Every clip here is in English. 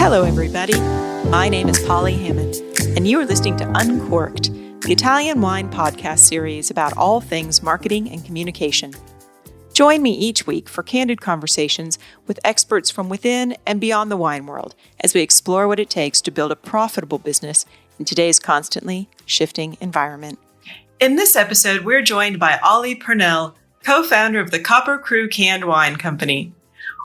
Hello, everybody. My name is Polly Hammond, and you are listening to Uncorked, the Italian wine podcast series about all things marketing and communication. Join me each week for candid conversations with experts from within and beyond the wine world as we explore what it takes to build a profitable business in today's constantly shifting environment. In this episode, we're joined by Oli Purnell, co-founder of the Copper Crew Canned Wine Company.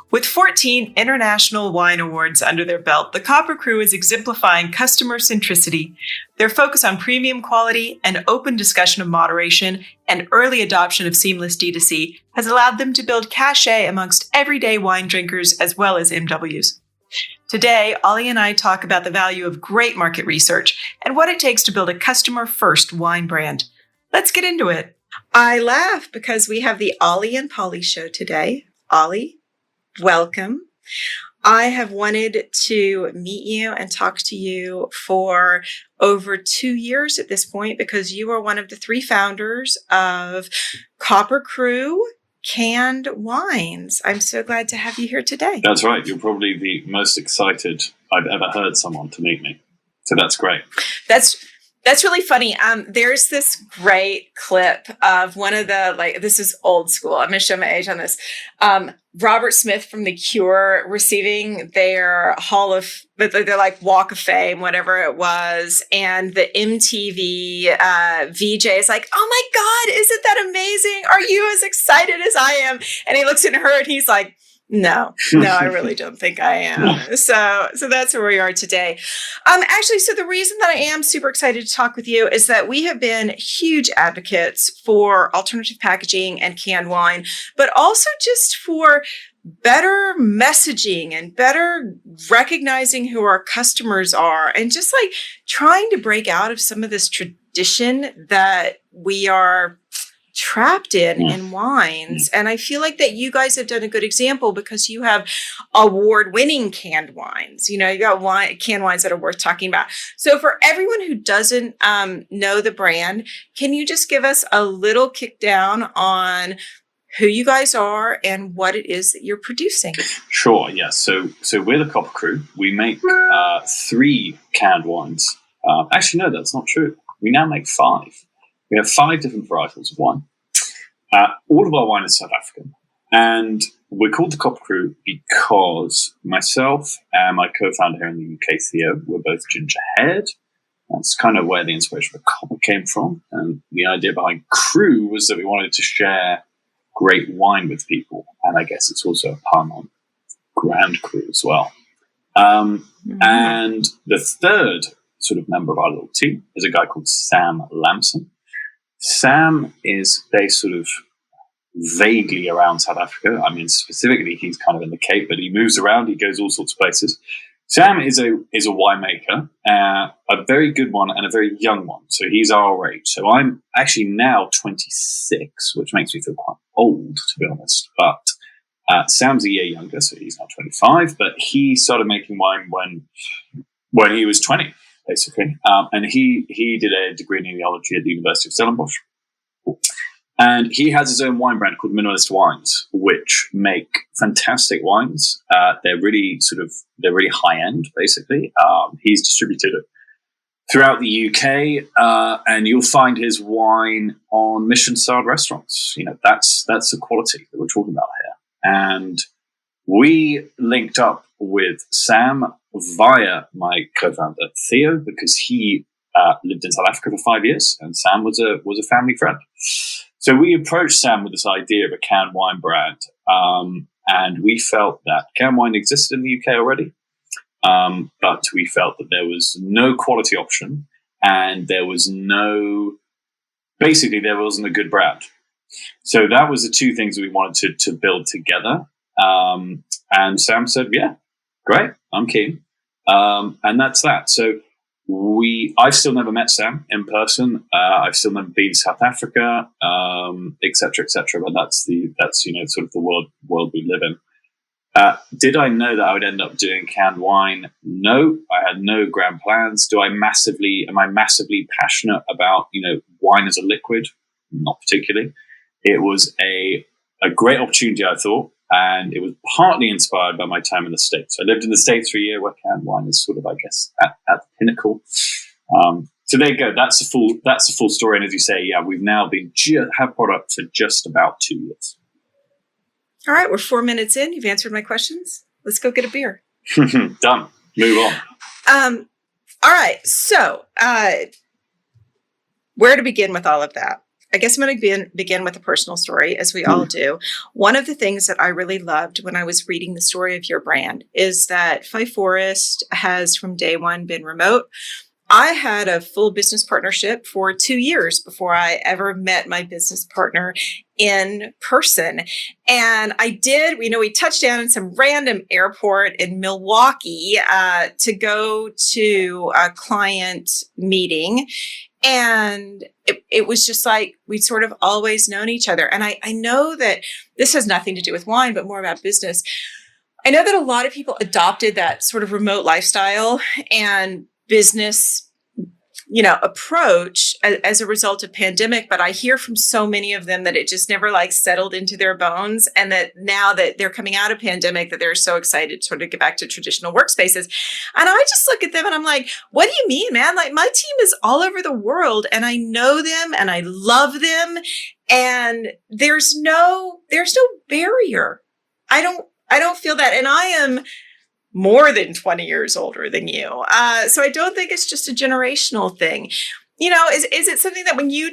With 14 international wine awards under their belt, the Copper Crew is exemplifying customer centricity. Their focus on premium quality and open discussion of moderation and early adoption of seamless D2C has allowed them to build cachet amongst everyday wine drinkers as well as MWs. Today, Oli and I talk about the value of great market research and what it takes to build a customer-first wine brand. Let's get into it. I laugh because we have the Oli and Polly show today. Oli, welcome. I have wanted to meet you and talk to you for over 2 years at this point because you are one of the 3 founders of Copper Crew Canned Wines. I'm so glad to have you here today. That's right. You're probably the most excited I've ever heard someone to meet me. So that's great. That's really funny. There's this great clip of one of the, this is old school. I'm going to show my age on this. Robert Smith from The Cure receiving their their Walk of Fame, whatever it was. And the MTV VJ is like, "Oh my God, isn't that amazing? Are you as excited as I am?" And he looks at her and he's like, No, I really don't think I am. So that's where we are today. Actually, so the reason that I am super excited to talk with you is that we have been huge advocates for alternative packaging and canned wine, but also just for better messaging and better recognizing who our customers are and just like trying to break out of some of this tradition that we are trapped in wines. And I feel like that you guys have done a good example because you have award-winning canned wines. You know, you got canned wines that are worth talking about. So for everyone who doesn't know the brand, can you just give us a little kick down on who you guys are and what it is that you're producing? Sure, yes. So we're the Copper Crew. We make 3 canned wines. Actually, no, that's not true. We now make 5. We have 5 different varietals of wine. All of our wine is South African. And we're called the Copper Crew because myself and my co-founder here in the UK, Theo, we're both ginger-haired. That's kind of where the inspiration for copper came from. And the idea behind Crew was that we wanted to share great wine with people. And I guess it's also a pun on Grand Cru as well. And the third sort of member of our little team is a guy called Sam Lambson. Sam is based sort of vaguely around South Africa. I mean, specifically, he's kind of in the Cape, but he moves around. He goes all sorts of places. Sam is a winemaker, a very good one and a very young one. So he's our age. So I'm actually now 26, which makes me feel quite old, to be honest. But Sam's a year younger, so he's now 25. But he started making wine when he was 20. Basically. And he did a degree in enology at the University of Stellenbosch. And he has his own wine brand called Minimalist Wines, which make fantastic wines. They're really high end, basically. He's distributed it throughout the UK, and you'll find his wine on Michelin-starred restaurants. You know, that's the quality that we're talking about here. And we linked up with Sam via my co-founder Theo because he lived in South Africa for 5 years, and Sam was a family friend. So we approached Sam with this idea of a canned wine brand, and we felt that canned wine existed in the UK already, but we felt that there was no quality option, and there wasn't a good brand. So that was the 2 things that we wanted to build together. And Sam said, "Yeah, great, I'm keen." And that's that. So I've still never met Sam in person. I've still never been to South Africa, et cetera, et cetera. But that's sort of the world we live in. Did I know that I would end up doing canned wine? No, I had no grand plans. Am I massively passionate about, wine as a liquid? Not particularly. It was a great opportunity, I thought, And it was partly inspired by my time in the States. I lived in the States for a year where canned wine is sort of, I guess, at the pinnacle. So there you go. That's the full story. And as you say, yeah, we've now have product for just about 2 years. All right. We're 4 minutes in. You've answered my questions. Let's go get a beer. Done. Move on. All right. So where to begin with all of that? I guess I'm going to begin with a personal story, as we all do. One of the things that I really loved when I was reading the story of your brand is that Fife Forest has from day one been remote. I had a full business partnership for 2 years before I ever met my business partner in person. And I did, we touched down in some random airport in Milwaukee to go to a client meeting. And it was just like we'd sort of always known each other. And I know that this has nothing to do with wine, but more about business. I know that a lot of people adopted that sort of remote lifestyle and business, approach as a result of pandemic. But I hear from so many of them that it just never settled into their bones. And that now that they're coming out of pandemic, that they're so excited to sort of get back to traditional workspaces. And I just look at them and I'm like, what do you mean, man? Like, my team is all over the world and I know them and I love them. And there's no barrier. I don't feel that. And I am more than 20 years older than you. So I don't think it's just a generational thing. Is it something that when you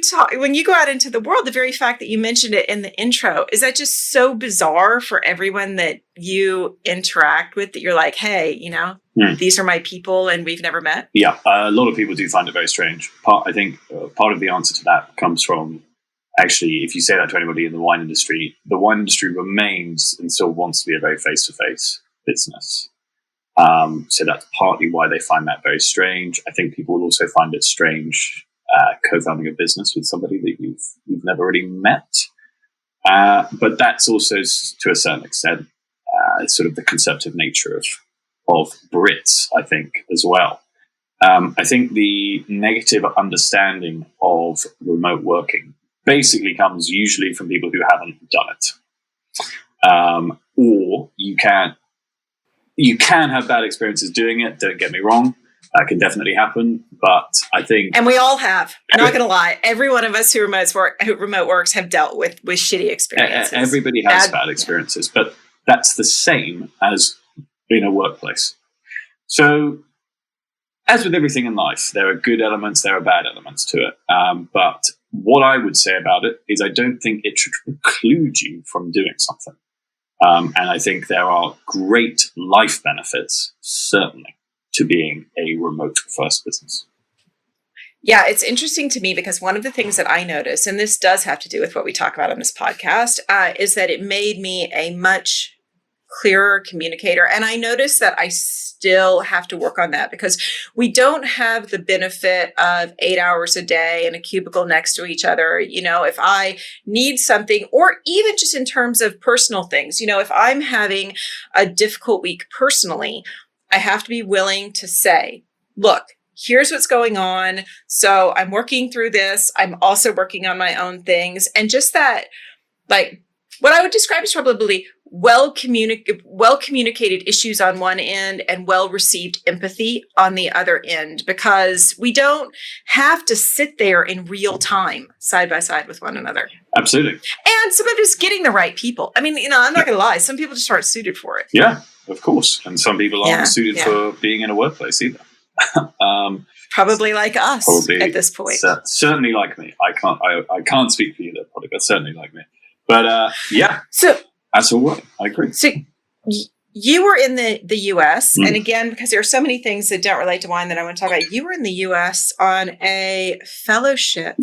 go out into the world, the very fact that you mentioned it in the intro, is that just so bizarre for everyone that you interact with that you're like, hey, these are my people and we've never met? Yeah, a lot of people do find it very strange. I think part of the answer to that comes from, actually, if you say that to anybody in the wine industry remains and still wants to be a very face-to-face business. So that's partly why they find that very strange. I think people will also find it strange co-founding a business with somebody that you've never really met. But that's also, to a certain extent, sort of the conceptive nature of Brits, I think, as well. I think the negative understanding of remote working basically comes usually from people who haven't done it. Or you can have bad experiences doing it. Don't get me wrong. That can definitely happen. But I think... And we all have. I'm not going to lie. Every one of us who remote works have dealt with shitty experiences. Everybody has bad experiences. But that's the same as in a workplace. So as with everything in life, there are good elements, there are bad elements to it. But what I would say about it is I don't think it should preclude you from doing something. And I think there are great life benefits, certainly, to being a remote-first business. Yeah, it's interesting to me because one of the things that I notice, and this does have to do with what we talk about on this podcast, is that it made me a much clearer communicator. And I noticed that I still have to work on that because we don't have the benefit of 8 hours a day in a cubicle next to each other. If I need something, or even just in terms of personal things, if I'm having a difficult week personally, I have to be willing to say, look, here's what's going on. So I'm working through this. I'm also working on my own things. And just that, what I would describe as probably well communicated issues on one end and well-received empathy on the other end, because we don't have to sit there in real time side by side with one another. Absolutely. And sometimes just getting the right people. I mean, I'm not going to lie. Some people just aren't suited for it. Yeah, of course. And some people aren't suited for being in a workplace either. Probably like us at this point. Certainly like me. I can't speak for you though, probably, but certainly like me. But so that's all right. I agree. So you were in the U.S. And again, because there are so many things that don't relate to wine that I want to talk about. You were in the U.S. on a fellowship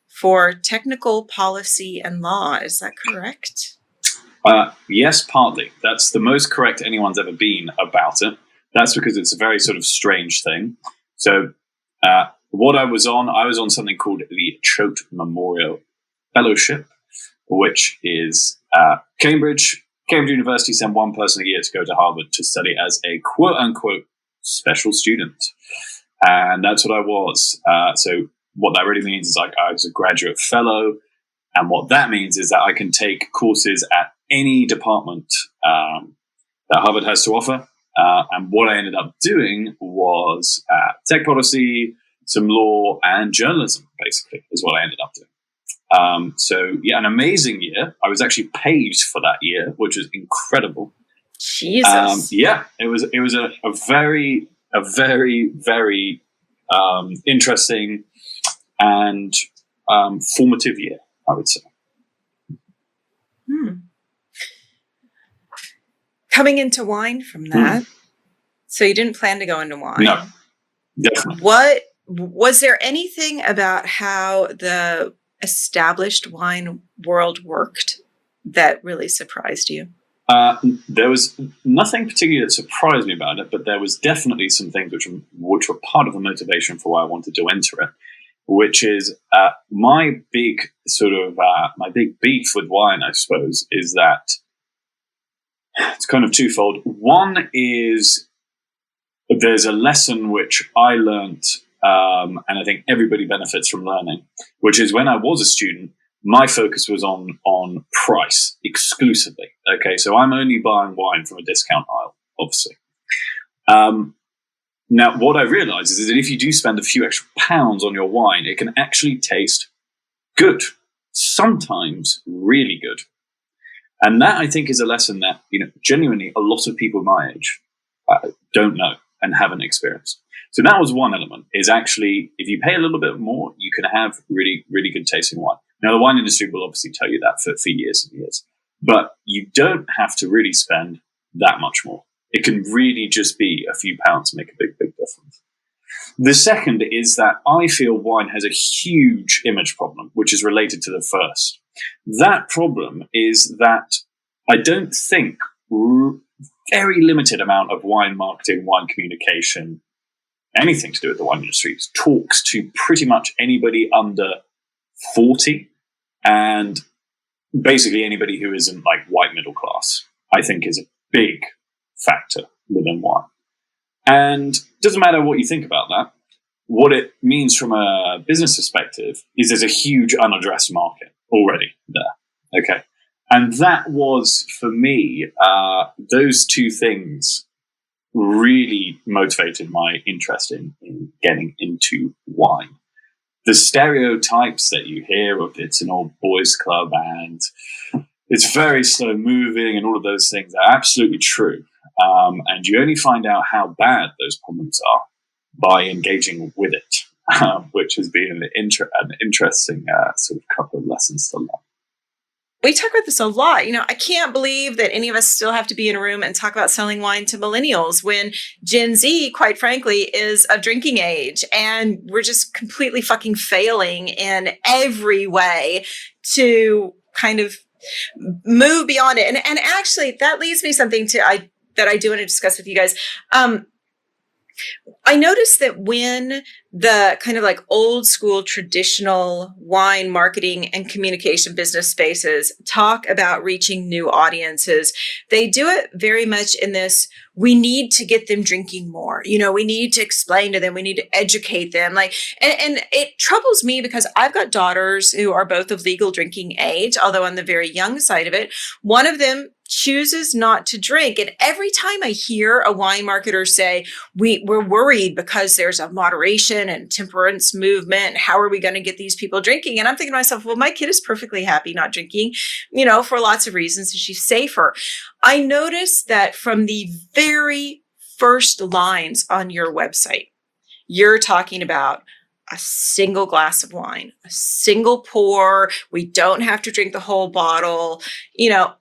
for technical policy and law. Is that correct? Yes, partly. That's the most correct anyone's ever been about it. That's because it's a very sort of strange thing. So what I was on something called the Choate Memorial Fellowship, which is Cambridge University send one person a year to go to Harvard to study as a quote-unquote special student. And that's what I was. So what that really means is I was a graduate fellow. And what that means is that I can take courses at any department that Harvard has to offer. And what I ended up doing was tech policy, some law, and journalism, basically, is what I ended up doing. So, yeah, an amazing year. I was actually paid for that year, which was incredible. Jesus. Yeah, it was a very, very interesting and formative year, I would say. Coming into wine from that, so you didn't plan to go into wine? No, definitely. What was there anything about how the established wine world worked that really surprised you? There was nothing particularly that surprised me about it, but there was definitely some things which were part of the motivation for why I wanted to enter it, which is my big beef with wine, I suppose, is that it's kind of twofold. One is there's a lesson which I learned, and I think everybody benefits from learning, which is when I was a student, my focus was on price exclusively. Okay, so I'm only buying wine from a discount aisle, obviously. Now, what I realized is that if you do spend a few extra pounds on your wine, it can actually taste good, sometimes really good. And that, I think, is a lesson that, genuinely a lot of people my age don't know and haven't experienced. So that was one element, is actually, if you pay a little bit more, you can have really, really good tasting wine. Now, the wine industry will obviously tell you that for years and years. But you don't have to really spend that much more. It can really just be a few pounds to make a big, big difference. The second is that I feel wine has a huge image problem, which is related to the first. That problem is that I don't think very limited amount of wine marketing, wine communication, anything to do with the wine industry talks to pretty much anybody under 40 and basically anybody who isn't like white middle class, I think is a big factor within wine. And it doesn't matter what you think about that. What it means from a business perspective is there's a huge unaddressed market already there. Okay. And that was, for me, those two things really motivated my interest in getting into wine. The stereotypes that you hear of it's an old boys club and it's very slow moving and all of those things are absolutely true. And you only find out how bad those problems are by engaging with it, which has been an interesting sort of couple of lessons to learn. We talk about this a lot. I can't believe that any of us still have to be in a room and talk about selling wine to millennials when Gen Z, quite frankly, is of drinking age. And we're just completely fucking failing in every way to kind of move beyond it. And actually, that leads me something that I do want to discuss with you guys. I noticed that when the kind of like old school traditional wine marketing and communication business spaces talk about reaching new audiences, they do it very much in this, we need to get them drinking more. We need to explain to them, we need to educate them. And it troubles me because I've got daughters who are both of legal drinking age, although on the very young side of it, one of them chooses not to drink. And every time I hear a wine marketer say, we're worried because there's a moderation and temperance movement, how are we going to get these people drinking? And I'm thinking to myself, well, my kid is perfectly happy not drinking, for lots of reasons, and she's safer. I noticed that from the very first lines on your website, you're talking about a single glass of wine, a single pour. We don't have to drink the whole bottle.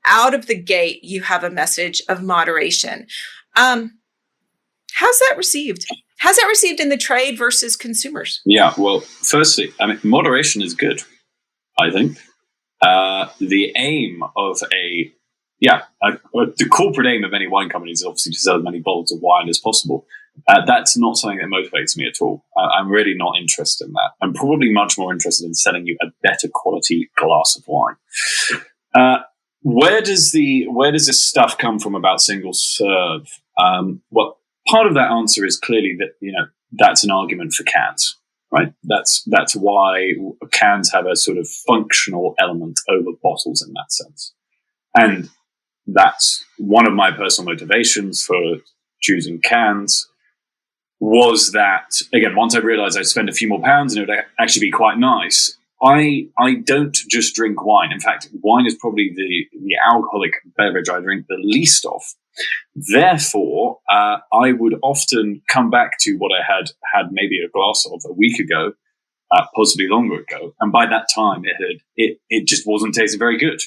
Out of the gate, you have a message of moderation. How's that received? How's that received in the trade versus consumers? Yeah, well, firstly, moderation is good, I think. The aim of the corporate aim of any wine company is obviously to sell as many bottles of wine as possible. That's not something that motivates me at all. I'm really not interested in that. I'm probably much more interested in selling you a better quality glass of wine. Where does this stuff come from about single serve? Well, part of that answer is clearly that that's an argument for cans, right? That's why cans have a sort of functional element over bottles in that sense. And that's one of my personal motivations for choosing cans, was that, again, once I realized I'd spend a few more pounds and it would actually be quite nice, I don't just drink wine. In fact, wine is probably the alcoholic beverage I drink the least of. Therefore, I would often come back to what I had maybe a glass of a week ago, possibly longer ago, and by that time it just wasn't tasting very good.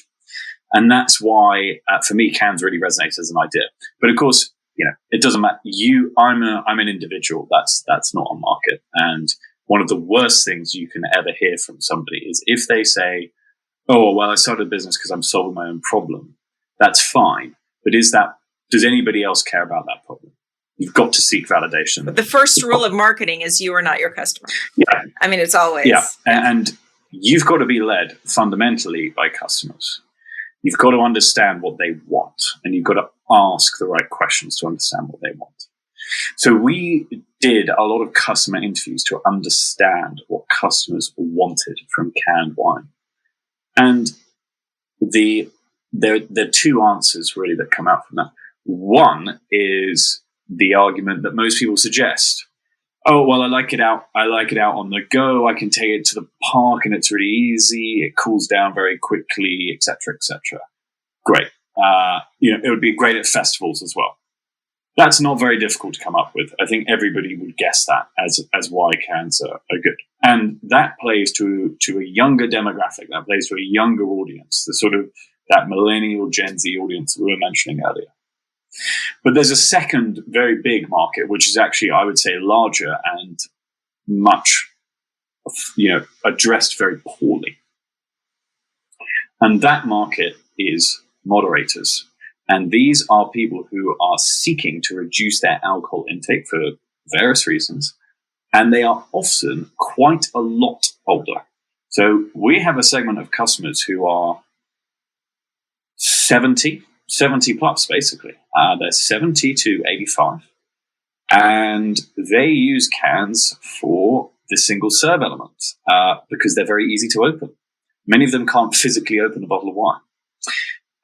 And that's why, for me, cans really resonate as an idea. But of course, it doesn't matter. I'm an individual. That's not a market. And one of the worst things you can ever hear from somebody is if they say, "Oh, well, I started a business because I'm solving my own problem." That's fine. But does anybody else care about that problem? You've got to seek validation. But the first rule of marketing is you are not your customer. Yeah. I mean, it's always. Yeah. And you've got to be led fundamentally by customers. You've got to understand what they want, and you've got to ask the right questions to understand what they want. So we did a lot of customer interviews to understand what customers wanted from canned wine. And there are two answers really that come out from that. One is the argument that most people suggest. Oh, well, I like it out on the go. I can take it to the park and it's really easy. It cools down very quickly, etc., etc. Great. It would be great at festivals as well. That's not very difficult to come up with. I think everybody would guess that as why cans are good. And that plays to a younger demographic. That plays to a younger audience, the sort of that millennial Gen Z audience we were mentioning earlier. But there's a second very big market, which is actually, I would say, larger and much, addressed very poorly. And that market is moderators. And these are people who are seeking to reduce their alcohol intake for various reasons. And they are often quite a lot older. So we have a segment of customers who are 70 plus, basically. They're 70 to 85. And they use cans for the single serve element because they're very easy to open. Many of them can't physically open a bottle of wine.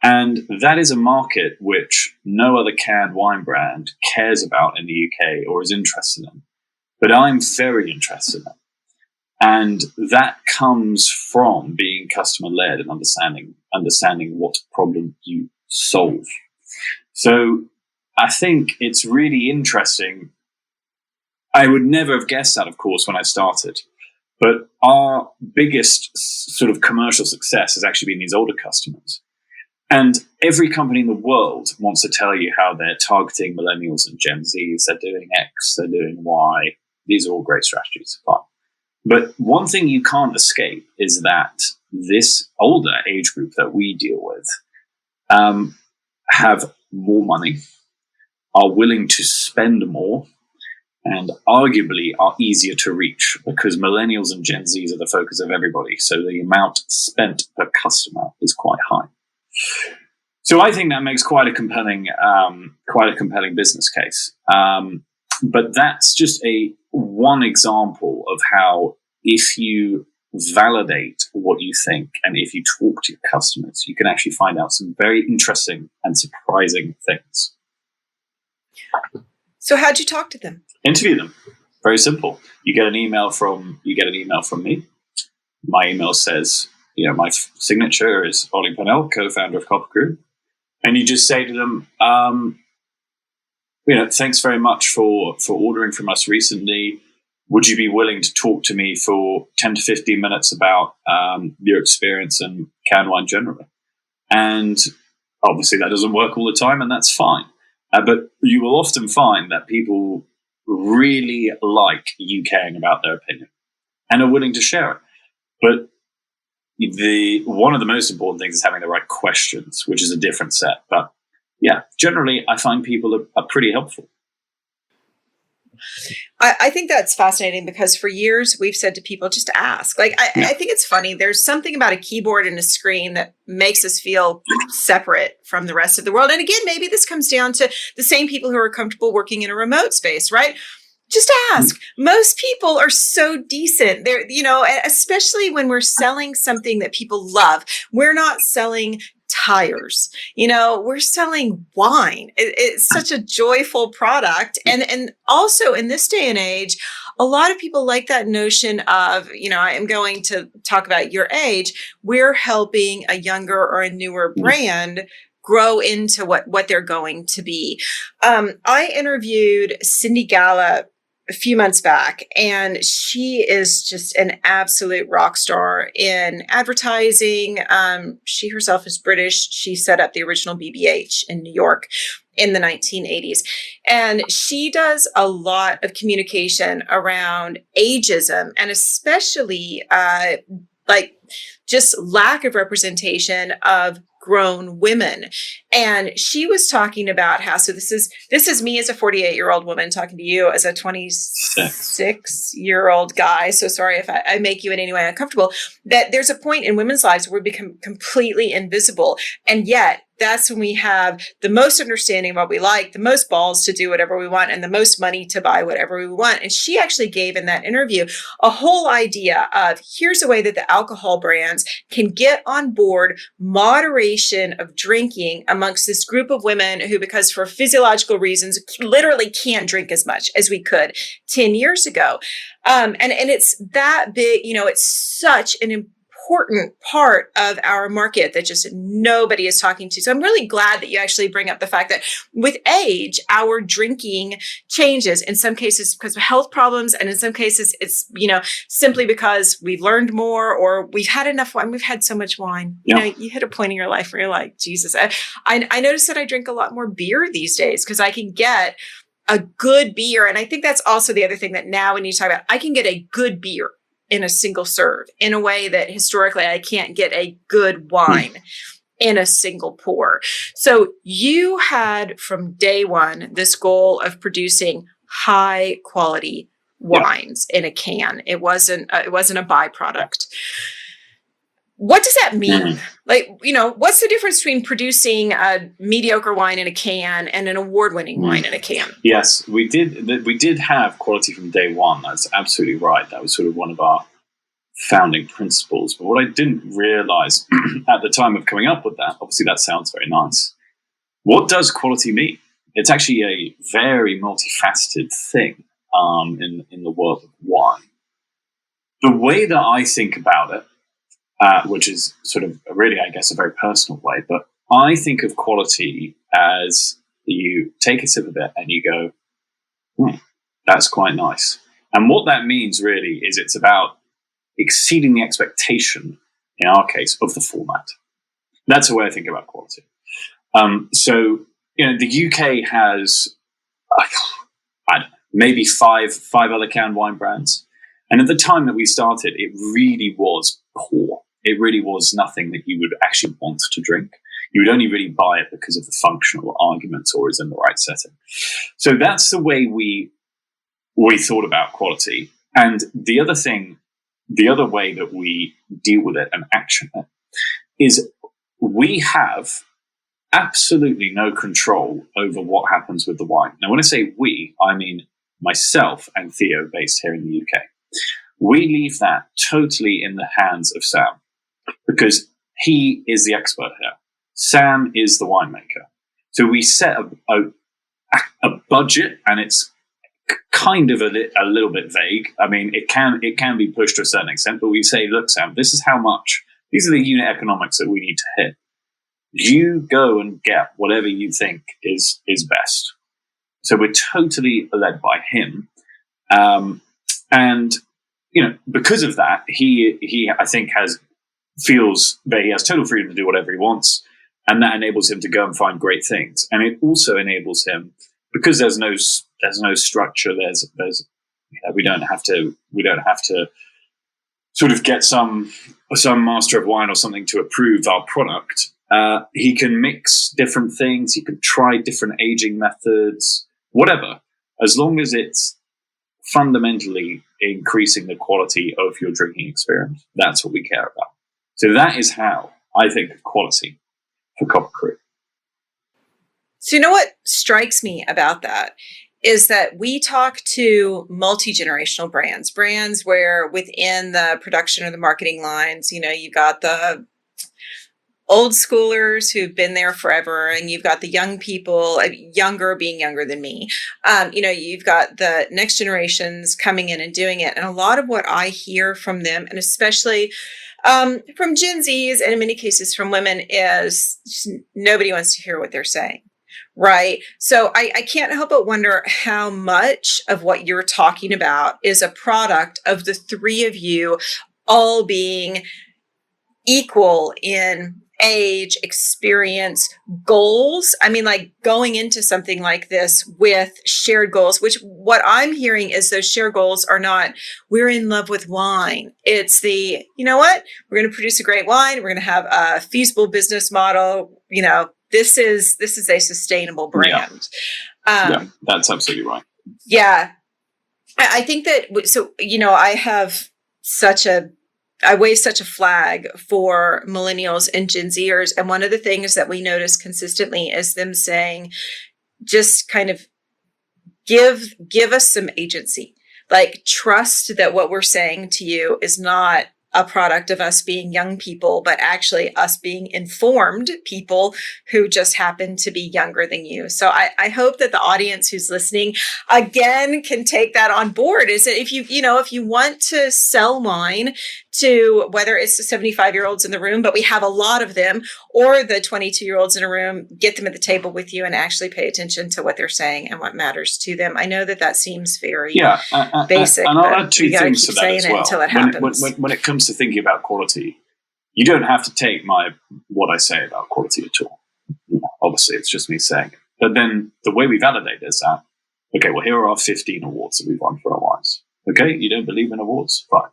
And that is a market which no other canned wine brand cares about in the UK or is interested in. But I'm very interested in. And that comes from being customer-led and understanding what problem you solve. So I think it's really interesting. I would never have guessed that, of course, when I started. But our biggest sort of commercial success has actually been these older customers. And every company in the world wants to tell you how they're targeting millennials and Gen Zs. They're doing X, they're doing Y. These are all great strategies. Fine. But one thing you can't escape is that this older age group that we deal with have more money, are willing to spend more, and arguably are easier to reach because millennials and Gen Zs are the focus of everybody. So the amount spent per customer is quite high. So I think that makes quite a compelling business case. But that's just one example of how if you validate what you think and if you talk to your customers, you can actually find out some very interesting and surprising things. So how'd you talk to them? Interview them. Very simple. You get an email from me. My email says, my signature is Oli Purnell, co-founder of Copper Crew. And you just say to them, thanks very much for ordering from us recently. Would you be willing to talk to me for 10 to 15 minutes about your experience in canned wine generally? And obviously that doesn't work all the time, and that's fine. But you will often find that people really like you caring about their opinion and are willing to share it. But one of the most important things is having the right questions, which is a different set. But yeah, generally I find people are pretty helpful. I think that's fascinating because for years we've said to people, just ask. I think it's funny. There's something about a keyboard and a screen that makes us feel separate from the rest of the world. And again, maybe this comes down to the same people who are comfortable working in a remote space, right? Just ask. Most people are so decent. They're, especially when we're selling something that people love. We're not selling tires. We're selling wine. It's such a joyful product. And also in this day and age, a lot of people like that notion of, I am going to talk about your age. We're helping a younger or a newer brand grow into what they're going to be. I interviewed Cindy Gala a few months back, and she is just an absolute rock star in advertising. She herself is British. She set up the original BBH in New York in the 1980s. And she does a lot of communication around ageism, and especially just lack of representation of grown women. And she was talking about how, so this is me as a 48-year-old woman talking to you as a 26-year-old guy. So sorry if I make you in any way uncomfortable, that there's a point in women's lives where we become completely invisible. And yet that's when we have the most understanding of what we like, the most balls to do whatever we want, and the most money to buy whatever we want. And she actually gave in that interview a whole idea of, here's a way that the alcohol brands can get on board moderation of drinking amongst this group of women who, because for physiological reasons, literally can't drink as much as we could 10 years ago. And it's that big, it's such an important part of our market that just nobody is talking to. So I'm really glad that you actually bring up the fact that with age, our drinking changes, in some cases because of health problems, and in some cases it's, simply because we've learned more or we've had enough wine. We've had so much wine. Yeah. You hit a point in your life where you're like, Jesus, I noticed that I drink a lot more beer these days because I can get a good beer. And I think that's also the other thing that now we need to talk about. I can get a good beer in a single serve in a way that historically I can't get a good wine in a single pour. So you had from day one this goal of producing high quality wines in a can. It wasn't a byproduct. What does that mean? What's the difference between producing a mediocre wine in a can and an award-winning wine in a can? Yes, we did have quality from day one. That's absolutely right. That was sort of one of our founding principles. But what I didn't realize at the time of coming up with that, obviously that sounds very nice. What does quality mean? It's actually a very multifaceted thing in the world of wine. The way that I think about it, which is sort of really, I guess, a very personal way, but I think of quality as you take a sip of it and you go, that's quite nice. And what that means really is it's about exceeding the expectation, in our case, of the format. That's the way I think about quality. So, the UK has, I don't know, maybe five other canned wine brands. And at the time that we started, it really was poor. It really was nothing that you would actually want to drink. You would only really buy it because of the functional arguments or is in the right setting. So that's the way we thought about quality. And the other way that we deal with it and action it is we have absolutely no control over what happens with the wine. Now, when I say we, I mean myself and Theo, based here in the UK. We leave that totally in the hands of Sam because he is the expert here. Sam is the winemaker. So we set a budget, and it's kind of a little bit vague. I mean, it can be pushed to a certain extent, but we say, look, Sam, this is how much. These are the unit economics that we need to hit. You go and get whatever you think is best. So we're totally led by him. And because of that, he I think feels that he has total freedom to do whatever he wants, and that enables him to go and find great things. And it also enables him, because there's no structure. We don't have to sort of get some master of wine or something to approve our product. He can mix different things. He can try different aging methods, whatever, as long as it's fundamentally increasing the quality of your drinking experience. That's what we care about. So that is how I think of quality for Copper Creek. So what strikes me about that is that we talk to multi-generational brands where within the production or the marketing lines, you got the old schoolers who've been there forever, and you've got the young people, younger being younger than me. You've got the next generations coming in and doing it. And a lot of what I hear from them, and especially from Gen Zs, and in many cases from women, is nobody wants to hear what they're saying. Right. So I can't help but wonder how much of what you're talking about is a product of the three of you all being equal in age, experience, goals. I mean, like going into something like this with shared goals, which what I'm hearing is those shared goals are not, we're in love with wine. It's the, you know what, we're going to produce a great wine. We're going to have a feasible business model. This is a sustainable brand. Yeah, that's absolutely right. Yeah. I think that, so, I wave such a flag for millennials and Gen Zers. And one of the things that we notice consistently is them saying, just kind of give us some agency, like trust that what we're saying to you is not a product of us being young people, but actually us being informed people who just happen to be younger than you. So I hope that the audience who's listening, again, can take that on board. Is that if you want to sell wine to, whether it's the 75-year-olds in the room, but we have a lot of them, or the 22-year-olds in a room, get them at the table with you and actually pay attention to what they're saying and what matters to them. I know that seems very basic, and I'll add two things to that as well. Until it happens. When it comes to thinking about quality, you don't have to take what I say about quality at all. Obviously, it's just me saying it. But then the way we validate is that, okay, well, here are our 15 awards that we've won for our wines. Okay, you don't believe in awards? Fine.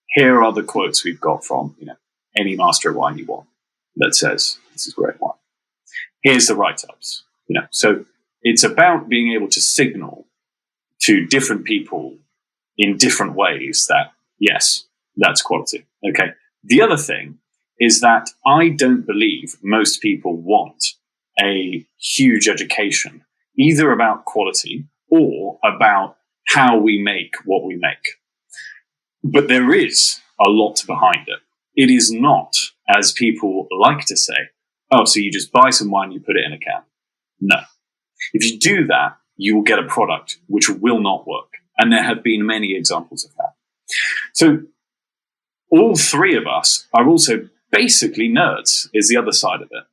Here are the quotes we've got from any master of wine you want that says this is great wine. Here's the write-ups. So it's about being able to signal to different people in different ways that yes, that's quality. Okay. The other thing is that I don't believe most people want a huge education either about quality or about how we make what we make. But there is a lot behind it. It is not, as people like to say, oh, so you just buy some wine, you put it in a can. No. If you do that, you will get a product which will not work. And there have been many examples of that. So all three of us are also basically nerds, is the other side of it.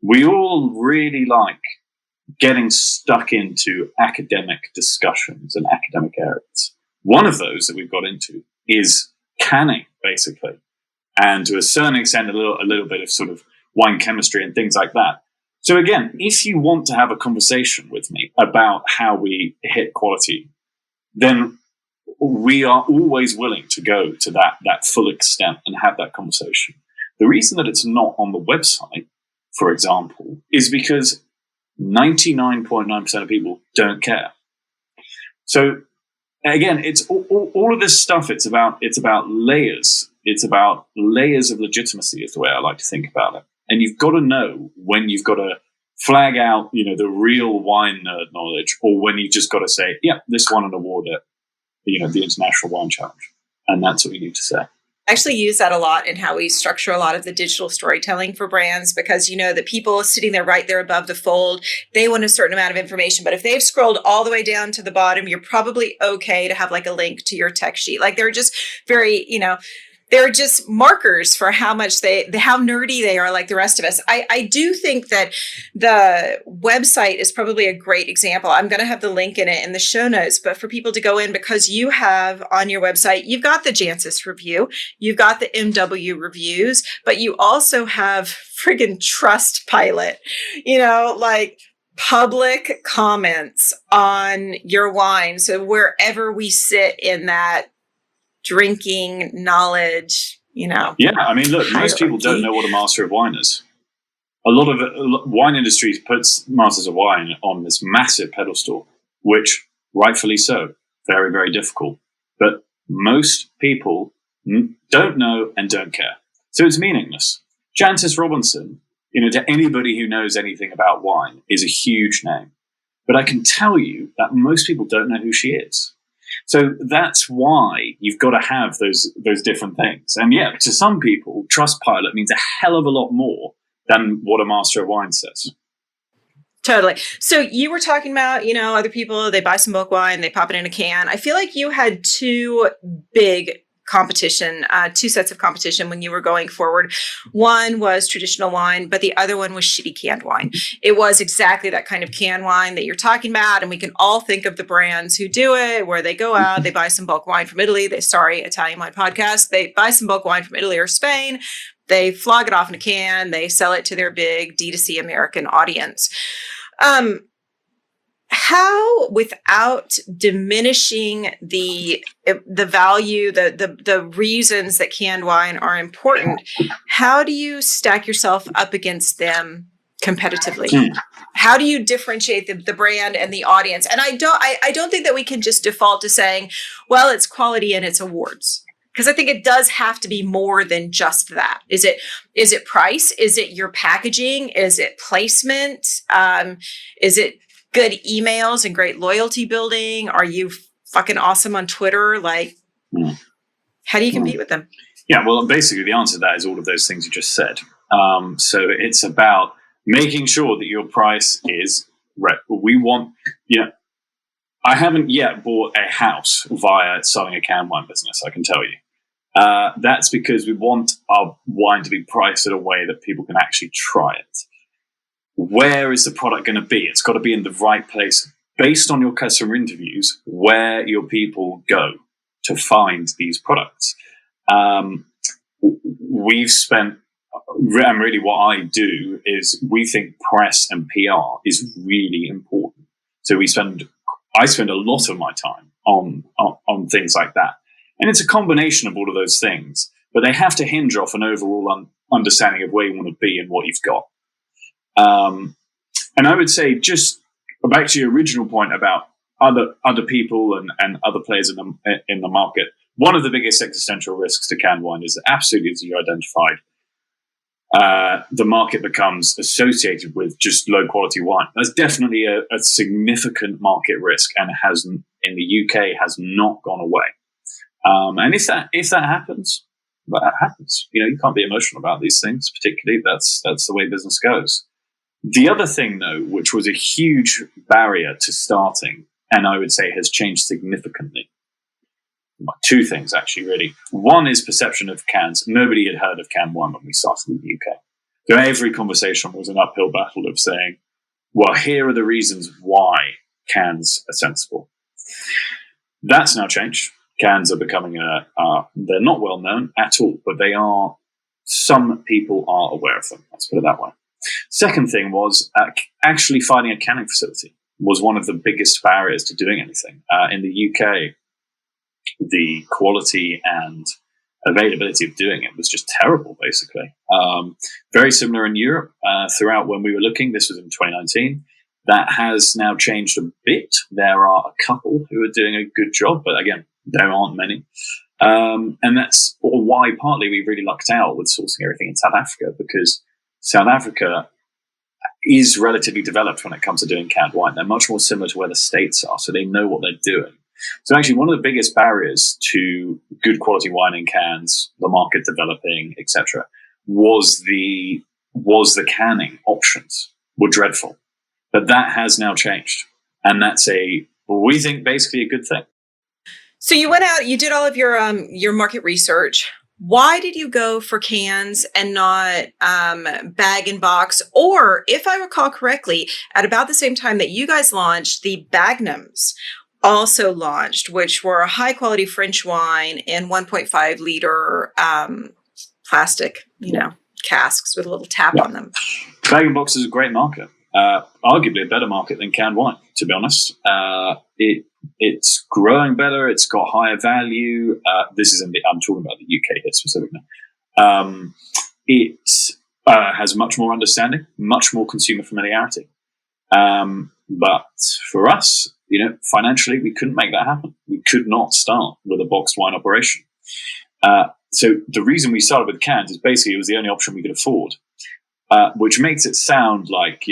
We all really like getting stuck into academic discussions and academic areas. One of those that we've got into is canning, basically, and to a certain extent, a little bit of sort of wine chemistry and things like that. So again, if you want to have a conversation with me about how we hit quality, then we are always willing to go to that full extent and have that conversation. The reason that it's not on the website, for example, is because 99.9% of people don't care. So again, it's all of this stuff. It's about layers. It's about layers of legitimacy is the way I like to think about it. And you've got to know when you've got to flag out, the real wine nerd knowledge, or when you've just got to say, yeah, this won an award at, the International Wine Challenge. And that's what you need to say. I actually use that a lot in how we structure a lot of the digital storytelling for brands, because the people sitting there right there above the fold, they want a certain amount of information. But if they've scrolled all the way down to the bottom, you're probably okay to have like a link to your tech sheet. Like they're just very, they're just markers for how much how nerdy they are, like the rest of us. I do think that the website is probably a great example. I'm going to have the link in it in the show notes, but for people to go in, because you have on your website, you've got the Jancis review, you've got the MW reviews, but you also have friggin' Trustpilot, like public comments on your wine. So wherever we sit in that drinking knowledge, Yeah, I mean, look, most people don't know what a master of wine is. A lot of wine industry puts masters of wine on this massive pedestal, which rightfully so, very, very difficult. But most people don't know and don't care. So it's meaningless. Jancis Robinson, to anybody who knows anything about wine, is a huge name. But I can tell you that most people don't know who she is. So that's why you've got to have those different things. And yeah, to some people, Trustpilot means a hell of a lot more than what a master of wine says. Totally. So you were talking about, other people, they buy some bulk wine, they pop it in a can. I feel like you had two sets of competition when you were going forward. One was traditional wine, but the other one was shitty canned wine. It was exactly that kind of canned wine that you're talking about. And we can all think of the brands who do it, where they go out, they buy some bulk wine from Italy. Italian Wine Podcast. They buy some bulk wine from Italy or Spain. They flog it off in a can. They sell it to their big D2C American audience. How, without diminishing the value, the reasons that canned wine are important, how do you stack yourself up against them competitively? How do you differentiate the brand and the audience? And I don't think that we can just default to saying, well, it's quality and it's awards. Because I think it does have to be more than just that. Is it price? Is it your packaging? Is it placement? Is it good emails and great loyalty building? Are you fucking awesome on Twitter? How do you compete with them? Yeah, well, basically the answer to that is all of those things you just said. So it's about making sure that your price is right. We want, I haven't yet bought a house via starting a canned wine business, I can tell you. That's because we want our wine to be priced in a way that people can actually try it. Where is the product going to be? It's got to be in the right place based on your customer interviews, where your people go to find these products. We've spent, and really what I do is we think press and PR is really important. So I spend a lot of my time on things like that. And it's a combination of all of those things, but they have to hinge off an overall understanding of where you want to be and what you've got. And I would say, just back to your original point about other people and other players in the market, one of the biggest existential risks to canned wine is that absolutely, as you identified, the market becomes associated with just low quality wine. That's definitely a significant market risk, and in the UK has not gone away. And if that happens, that happens. You can't be emotional about these things, particularly. That's the way business goes. The other thing, though, which was a huge barrier to starting, and I would say has changed significantly. Two things, actually, really. One is perception of cans. Nobody had heard of canned wine when we started in the UK. So every conversation was an uphill battle of saying, well, here are the reasons why cans are sensible. That's now changed. Cans are becoming they're not well known at all, but they are, some people are aware of them. Let's put it that way. Second thing was actually finding a canning facility was one of the biggest barriers to doing anything. In the UK, the quality and availability of doing it was just terrible, basically. Very similar in Europe throughout when we were looking. This was in 2019. That has now changed a bit. There are a couple who are doing a good job, but again, there aren't many. And that's why partly we really lucked out with sourcing everything in South Africa, because South Africa is relatively developed when it comes to doing canned wine. They're much more similar to where the States are, so they know what they're doing. So actually, one of the biggest barriers to good quality wine in cans, the market developing, etc., was the canning options were dreadful. But that has now changed, and that's we think basically a good thing. So you went out, you did all of your market research. Why did you go for cans and not bag and box? Or, if I recall correctly, at about the same time that you guys launched, the Bagnums also launched, which were a high quality French wine in 1.5 liter plastic, casks with a little tap on them. Bag and box is a great market. Arguably a better market than canned wine, to be honest. It's growing better. It's got higher value. This is I'm talking about the UK here specifically. It has much more understanding, much more consumer familiarity. But for us, financially, we couldn't make that happen. We could not start with a boxed wine operation. So the reason we started with cans is basically it was the only option we could afford, which makes it sound like,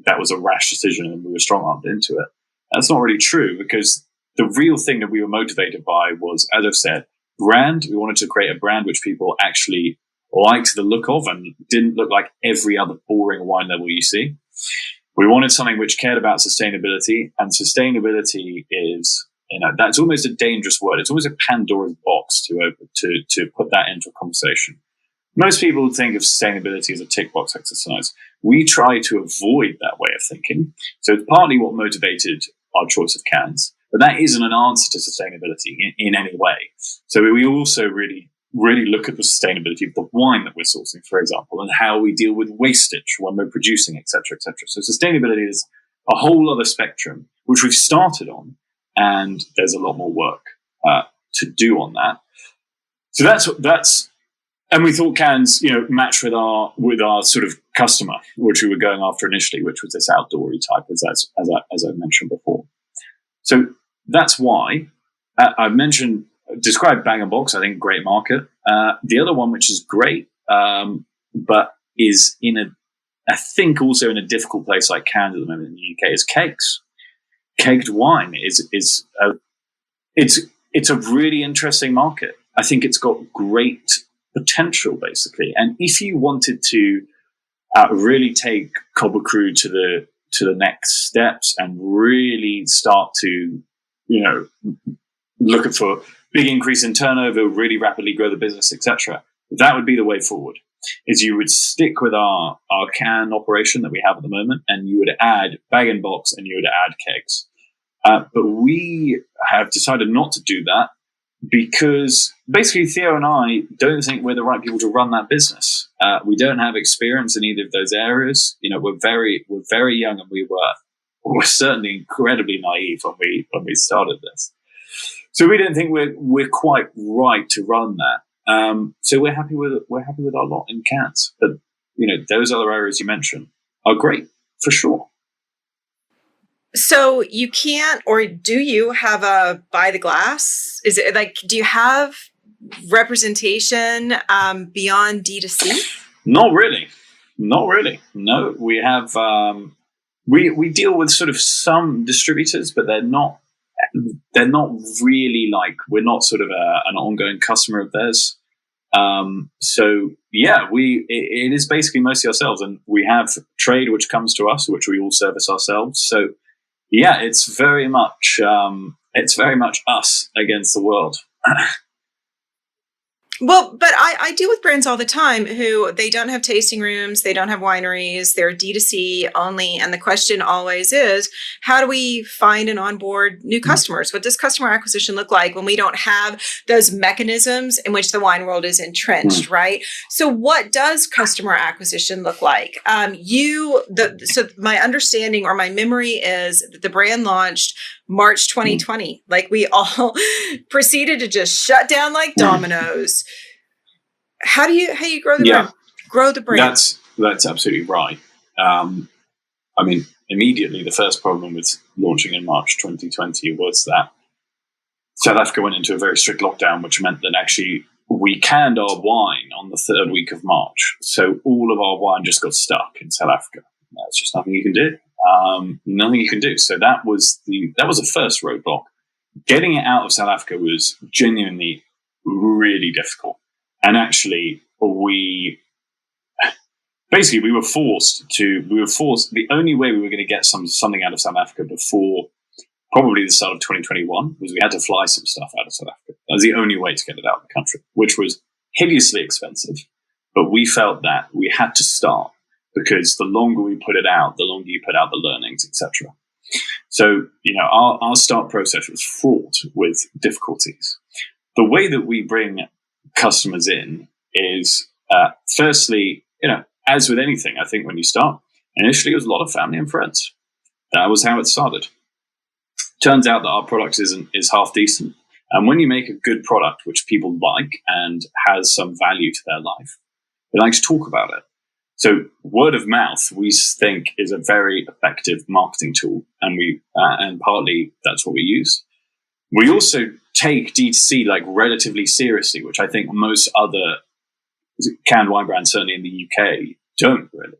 that was a rash decision and we were strong-armed into it. That's not really true, because the real thing that we were motivated by was, as I've said, brand. We wanted to create a brand which people actually liked the look of and didn't look like every other boring wine label you see. We wanted something which cared about sustainability, and sustainability is, that's almost a dangerous word. It's almost a Pandora's box to put that into a conversation. Most people think of sustainability as a tick box exercise. We try to avoid that way of thinking. So it's partly what motivated our choice of cans, but that isn't an answer to sustainability in any way. So we also really look at the sustainability of the wine that we're sourcing, for example, and how we deal with wastage when we're producing, et cetera, et cetera. So sustainability is a whole other spectrum, which we've started on, and there's a lot more work to do on that. So that's, and we thought cans, match with our sort of customer, which we were going after initially, which was this outdoory type, as I mentioned before. So that's why I've described bag-in-box. I think great market. The other one, which is great, but is I think also in a difficult place like cans at the moment in the UK, is kegs. Kegged wine is a really interesting market. I think it's got great potential, basically. And if you wanted to really take Cobble Crew to the next steps and really start to, look for big increase in turnover, really rapidly grow the business, etc., that would be the way forward. Is you would stick with our can operation that we have at the moment, and you would add bag-in-box and you would add kegs. But we have decided not to do that, because basically Theo and I don't think we're the right people to run that business. We don't have experience in either of those areas. We're very young, and we're certainly incredibly naive when we started this. So we don't think we're quite right to run that. So we're happy with our lot in cans. But those other areas you mentioned are great for sure. So you can't, or do you have a by the glass? Is it like, do you have representation beyond D2C? Not really. No, we have, we deal with sort of some distributors, but they're not really like, we're not sort of an ongoing customer of theirs. So yeah, it is basically mostly ourselves, and we have trade which comes to us, which we all service ourselves. So yeah, it's very much us against the world. Well, but I deal with brands all the time who they don't have tasting rooms, they don't have wineries, they're D2C only. And the question always is, how do we find and onboard new customers? What does customer acquisition look like when we don't have those mechanisms in which the wine world is entrenched, right? So what does customer acquisition look like? So my understanding or my memory is that the brand launched March 2020. Like we all proceeded to just shut down like dominoes. How do you grow the brand? Grow the brand. That's absolutely right. I mean, immediately the first problem with launching in March 2020 was that South Africa went into a very strict lockdown, which meant that actually we canned our wine on the third week of March. So all of our wine just got stuck in South Africa. There's just nothing you can do. Nothing you can do. So that was the first roadblock. Getting it out of South Africa was genuinely really difficult. And actually, we were forced. The only way we were going to get something out of South Africa before probably the start of 2021 was we had to fly some stuff out of South Africa. That was the only way to get it out of the country, which was hideously expensive. But we felt that we had to start, because the longer we put it out, the longer you put out the learnings, etc. So, our start process was fraught with difficulties. The way that we bring customers in is, firstly, as with anything, I think when you start, initially it was a lot of family and friends. That was how it started. Turns out that our product is half decent. And when you make a good product, which people like and has some value to their life, they like to talk about it. So word of mouth, we think, is a very effective marketing tool, and partly that's what we use. We also take D2C relatively seriously, which I think most other canned wine brands, certainly in the UK, don't really.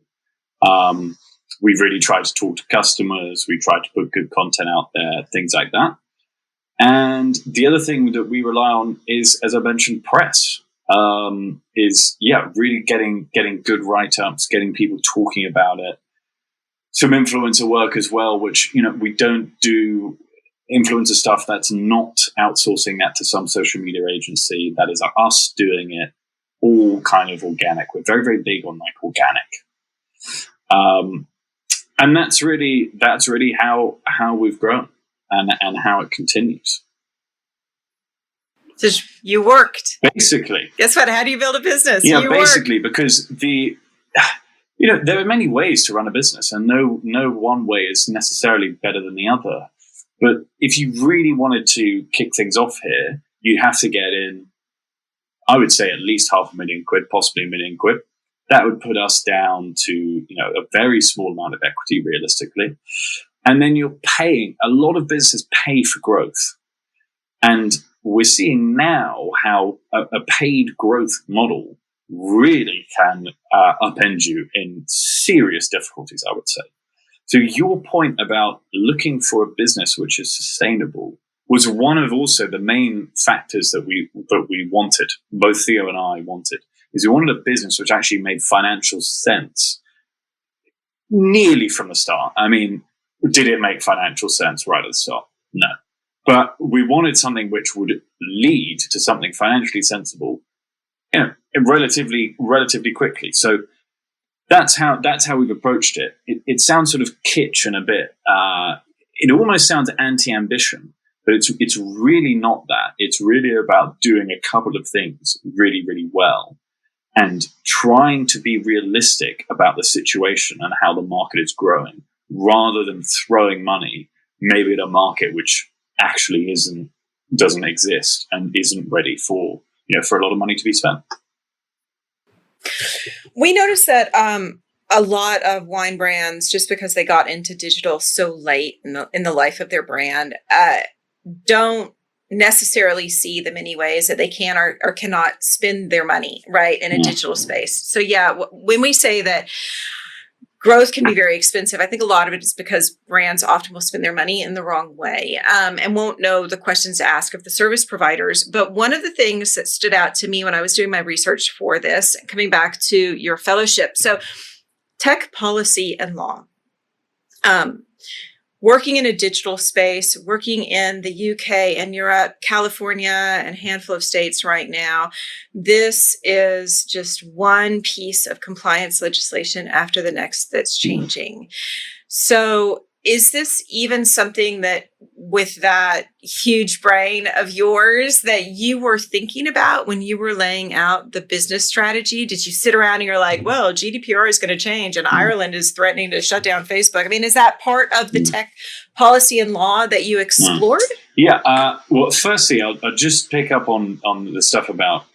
We've really tried to talk to customers. We tried to put good content out there, things like that. And the other thing that we rely on is, as I mentioned, press. is really getting good write-ups, getting people talking about it. Some influencer work as well, which, we don't do influencer stuff that's not outsourcing that to some social media agency. That is us doing it all kind of organic. We're very, very big on organic. And that's really how we've grown and how it continues. So you worked. Basically. Guess what? How do you build a business? Yeah, basically, because there are many ways to run a business, and no one way is necessarily better than the other. But if you really wanted to kick things off here, you'd have to get in, I would say, at least £500,000 quid, possibly £1 million quid. That would put us down to, a very small amount of equity realistically. And then you're paying, a lot of businesses pay for growth. And we're seeing now how a paid growth model really can upend you in serious difficulties, I would say. So your point about looking for a business which is sustainable was one of also the main factors that we wanted, both Theo and I wanted, is we wanted a business which actually made financial sense nearly from the start. I mean, did it make financial sense right at the start? No. But we wanted something which would lead to something financially sensible, relatively quickly. So that's how we've approached it. It sounds sort of kitsch and a bit. It almost sounds anti-ambition, but it's really not that. It's really about doing a couple of things really, really well and trying to be realistic about the situation and how the market is growing, rather than throwing money maybe at a market which actually doesn't exist and isn't ready for a lot of money to be spent. We noticed that a lot of wine brands, just because they got into digital so late in the life of their brand, don't necessarily see the many ways that they can or cannot spend their money right in a digital space. So when we say that growth can be very expensive, I think a lot of it is because brands often will spend their money in the wrong way and won't know the questions to ask of the service providers. But one of the things that stood out to me when I was doing my research for this, coming back to your fellowship, so tech policy and law, working in a digital space, working in the UK and Europe, California, and a handful of states right now, this is just one piece of compliance legislation after the next that's changing. So is this even something that, with that huge brain of yours, that you were thinking about when you were laying out the business strategy? Did you sit around and you're like, well, GDPR is going to change and Ireland is threatening to shut down Facebook? I mean, is that part of the tech policy and law that you explored? Yeah. Well, firstly, I'll just pick up on the stuff about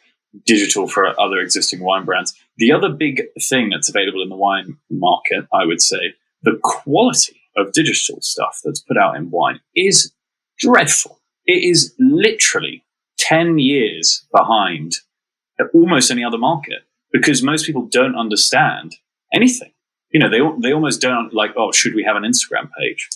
digital for other existing wine brands. The other big thing that's available in the wine market, I would say, the quality of digital stuff that's put out in wine is dreadful. It is literally 10 years behind almost any other market, because most people don't understand anything. They almost don't should we have an Instagram page?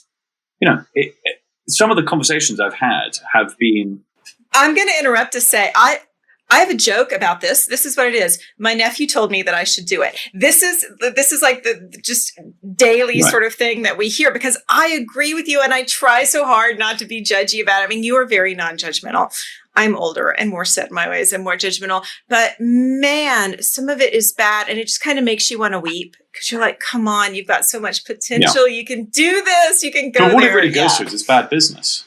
Some of the conversations I've had have been... I'm going to interrupt to say, I have a joke about this. This is what it is. My nephew told me that I should do it. This is like the just daily sort of thing that we hear, because I agree with you and I try so hard not to be judgy about it. I mean, you are very non-judgmental. I'm older and more set in my ways and more judgmental. But man, some of it is bad, and it just kind of makes you want to weep, because you're like, come on, you've got so much potential. Yeah. You can do this. You can go there. But what it really goes to is it's bad business.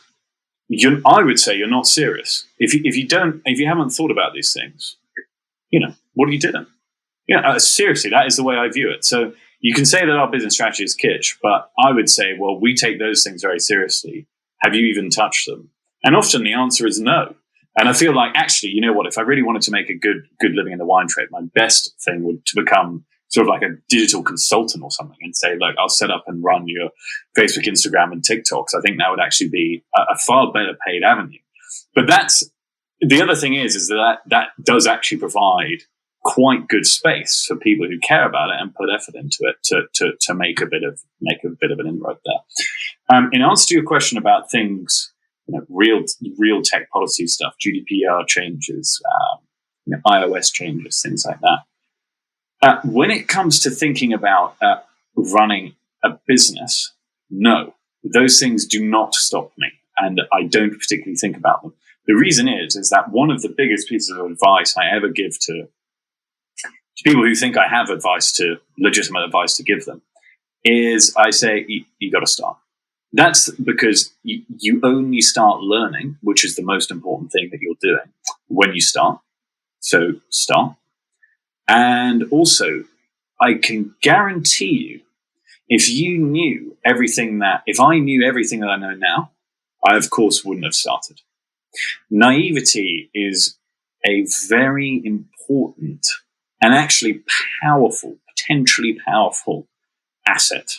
I would say you're not serious if you haven't thought about these things. What are you doing? Seriously, that is the way I view it. So you can say that our business strategy is kitsch, but I would say, well, we take those things very seriously. Have you even touched them? And often the answer is no. And I feel like, actually, you know what? If I really wanted to make a good living in the wine trade, my best thing would to become sort of like a digital consultant or something, and say, look, I'll set up and run your Facebook, Instagram, and TikToks. I think that would actually be a far better paid avenue. But that's the other thing is that does actually provide quite good space for people who care about it and put effort into it to make a bit of an inroad there. In answer to your question about things, real tech policy stuff, GDPR changes, iOS changes, things like that. When it comes to thinking about running a business, no, those things do not stop me, and I don't particularly think about them. The reason is that one of the biggest pieces of advice I ever give to people who think I have legitimate advice to give them, is I say, you got to start. That's because you only start learning, which is the most important thing that you're doing when you start. So start. And also, I can guarantee you, if I knew everything that I know now, I of course wouldn't have started. Naivety is a very important and actually powerful, potentially powerful asset.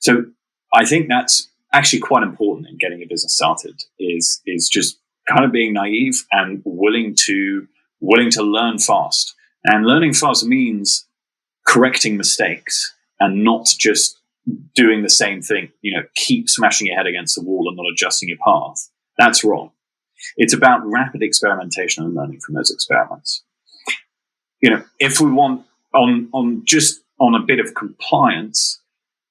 So I think that's actually quite important in getting a business started, is just kind of being naive and willing to learn fast. And learning fast means correcting mistakes and not just doing the same thing, keep smashing your head against the wall and not adjusting your path. That's wrong. It's about rapid experimentation and learning from those experiments. If we want on a bit of compliance,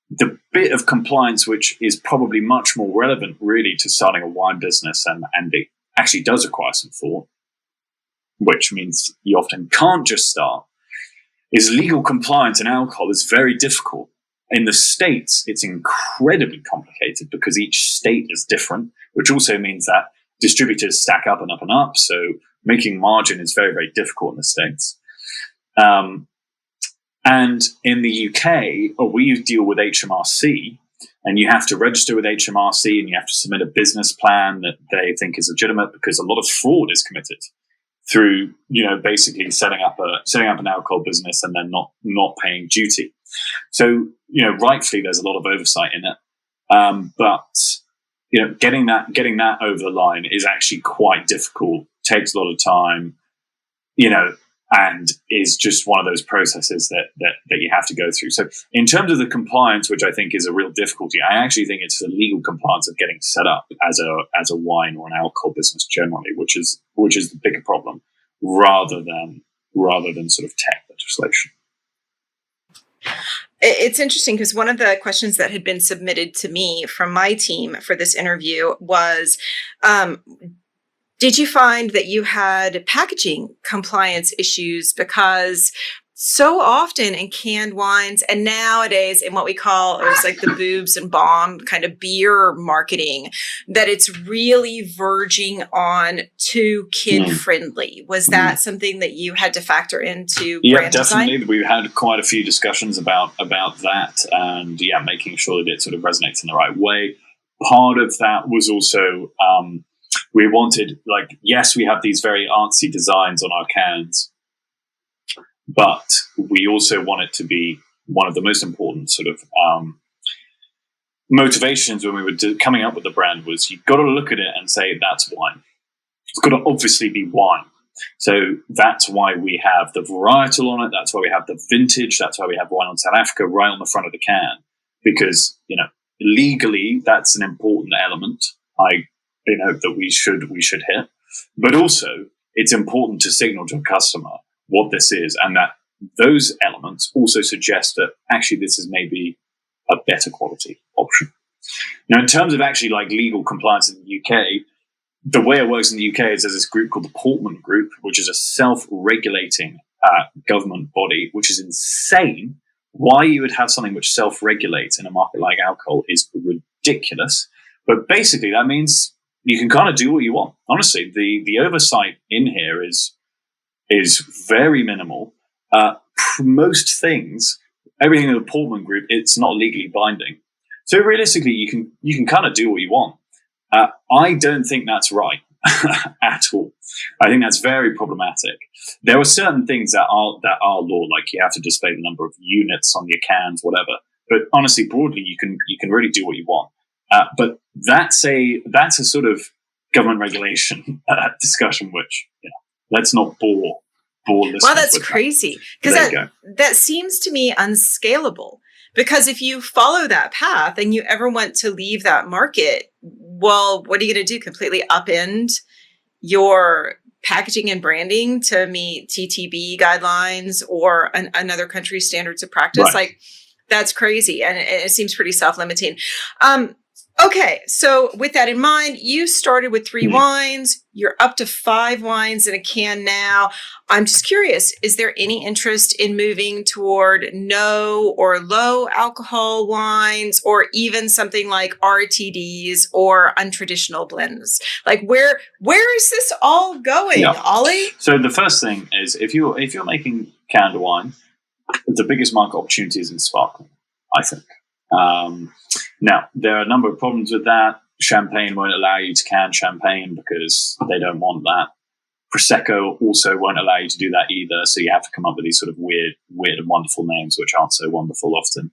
the bit of compliance which is probably much more relevant really to starting a wine business, and it actually does require some thought, which means you often can't just start, is legal compliance in alcohol is very difficult. In the States, it's incredibly complicated because each state is different, which also means that distributors stack up and up and up. So making margin is very, very difficult in the States. And in the UK, we deal with HMRC, and you have to register with HMRC and you have to submit a business plan that they think is legitimate, because a lot of fraud is committed through, basically setting up an alcohol business and then not paying duty. So, rightfully, there's a lot of oversight in it. But getting that over the line is actually quite difficult, takes a lot of time, and is just one of those processes that you have to go through. So in terms of the compliance, which I think is a real difficulty, I actually think it's the legal compliance of getting set up as a wine or an alcohol business generally, which is the bigger problem, rather than sort of tech legislation. It's interesting because one of the questions that had been submitted to me from my team for this interview was, did you find that you had packaging compliance issues? Because so often in canned wines, and nowadays in what we call, or it's like the boobs and bomb kind of beer marketing, that it's really verging on too kid friendly. Was that something that you had to factor into? Yeah, definitely. We had quite a few discussions about that, and making sure that it sort of resonates in the right way. Part of that was also, we wanted, yes, we have these very artsy designs on our cans, but we also want it to be one of the most important sort of motivations when we were coming up with the brand was you've got to look at it and say, that's wine. It's got to obviously be wine. So that's why we have the varietal on it. That's why we have the vintage. That's why we have wine on South Africa right on the front of the can, because, legally that's an important element that we should hit. But also it's important to signal to a customer what this is, and that those elements also suggest that actually this is maybe a better quality option. Now, in terms of actually legal compliance in the UK, the way it works in the UK is there's this group called the Portman Group, which is a self-regulating government body, which is insane. Why you would have something which self-regulates in a market like alcohol is ridiculous. But basically that means you can kind of do what you want. Honestly, the oversight in here is very minimal. Most things, everything in the Portman Group, it's not legally binding. So realistically, you can kind of do what you want. I don't think that's right at all. I think that's very problematic. There are certain things that are law, like you have to display the number of units on your cans, whatever. But honestly, broadly, you can really do what you want. But that's a sort of government regulation discussion, which let's not bore listeners. Well, that's crazy, because that seems to me unscalable. Because if you follow that path and you ever want to leave that market, well, what are you going to do? Completely upend your packaging and branding to meet TTB guidelines or another country's standards of practice. Right. Like, that's crazy. And it seems pretty self-limiting. Okay. So with that in mind, you started with 3 wines. You're up to 5 wines in a can now. I'm just curious, is there any interest in moving toward no or low alcohol wines, or even something like RTDs or untraditional blends? Like, where is this all going, Oli? So the first thing is, if you're making canned wine, the biggest market opportunity is in sparkling, I think. Now, there are a number of problems with that. Champagne won't allow you to can champagne because they don't want that. Prosecco also won't allow you to do that either. So you have to come up with these sort of weird and wonderful names, which aren't so wonderful often.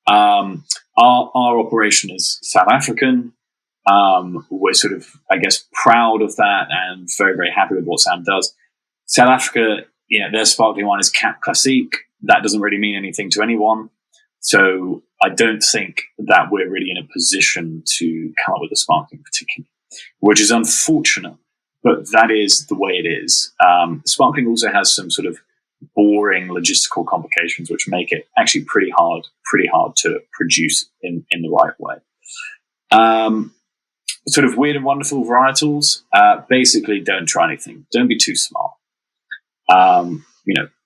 Our operation is South African. We're sort of, I guess, proud of that and very, very happy with what Sam does. South Africa, their sparkling wine is Cap Classique. That doesn't really mean anything to anyone. So I don't think that we're really in a position to come up with a sparkling particularly, which is unfortunate, but that is the way it is. Sparkling also has some sort of boring logistical complications, which make it actually pretty hard to produce in the right way. Sort of weird and wonderful varietals, basically don't try anything. Don't be too smart.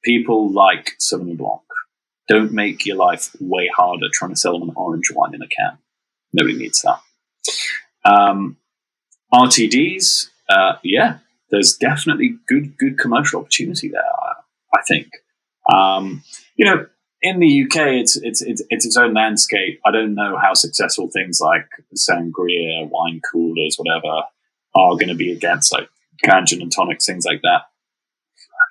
People like Sauvignon Blanc. Don't make your life way harder trying to sell them an orange wine in a can. Nobody needs that. RTDs, there's definitely good commercial opportunity there, I think. In the UK, it's its own landscape. I don't know how successful things like sangria, wine coolers, whatever, are going to be against like canned gin and tonics, things like that.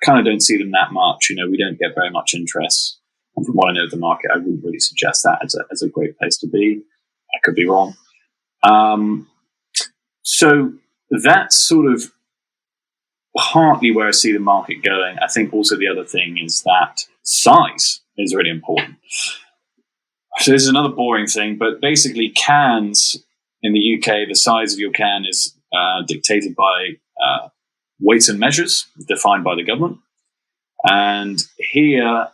I kind of don't see them that much. We don't get very much interest. And from what I know of the market, I wouldn't really suggest that as a great place to be. I could be wrong. So that's sort of partly where I see the market going. I think also the other thing is that size is really important. So this is another boring thing, but basically cans in the UK, the size of your can is dictated by weights and measures defined by the government. And here,